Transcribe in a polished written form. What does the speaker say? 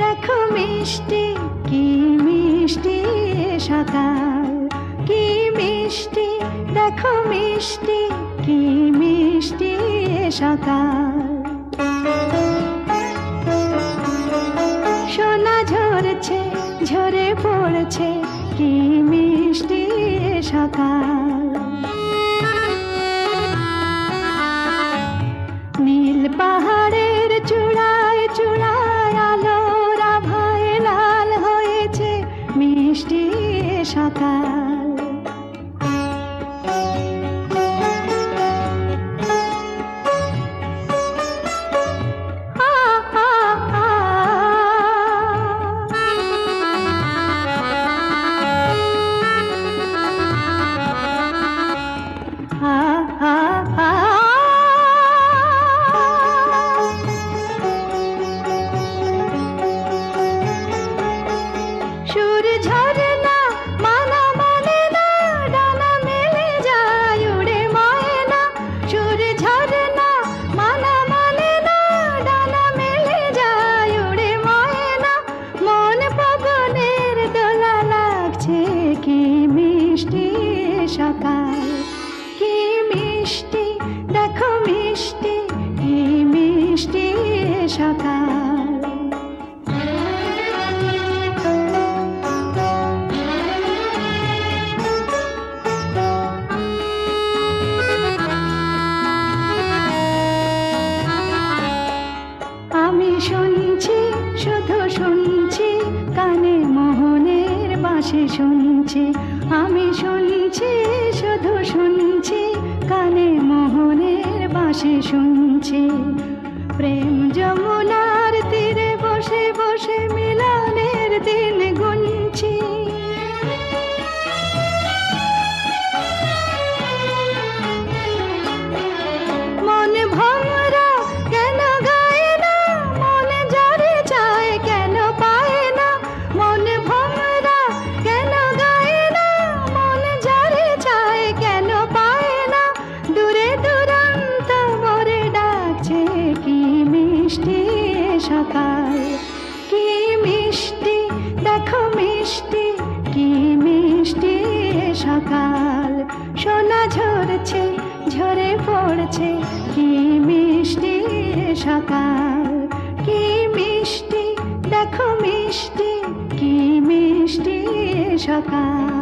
দেখো মিষ্টি কি মিষ্টি সকাল, কি মিষ্টি দেখো মিষ্টি কি মিষ্টি সকাল। সোনা ঝরছে ঝরে পড়ছে কি মিষ্টি সকাল। নীল পাহাড়ের চূড়ায় চূড়ায় আলোর আভায় লাল হয়েছে মিষ্টি সকাল। সুর ঝরনা মানা মানে না, ডানা মেলে যায় উড়ে ময়না। সুর ঝরনা মানা মানে না, ডানা মেলে যায় উড়ে ময়না। মন পবনের দোলা লাগছে কি মিষ্টি সকাল, কি মিষ্টি দেখো মিষ্টি কি মিষ্টি সকাল। আমি শুনছি শুধু শুনছি কানে মোহনের বাঁশি শুনছি। আমি শুনছি শুধু শুনছি কানে মোহনের বাঁশি শুনছি। প্রেম যমুনার তীরে বসে বসে মিলনের দিন গুনছি। মন ভমরা কেন গায় না, মন যারে চায় কেন পায় না। মন ভমরা কেন গায় না, মন যারে চায় কেন পায় না। দূরে দূরান্ত মোরে ডাকছে কি মিষ্টি সকাল, কি মিষ্টি দেখো মিষ্টি কি মিষ্টি সকাল। সোনা ঝরছে ঝরে পড়ছে কি মিষ্টি সকাল, কি মিষ্টি দেখো মিষ্টি কি মিষ্টি সকাল।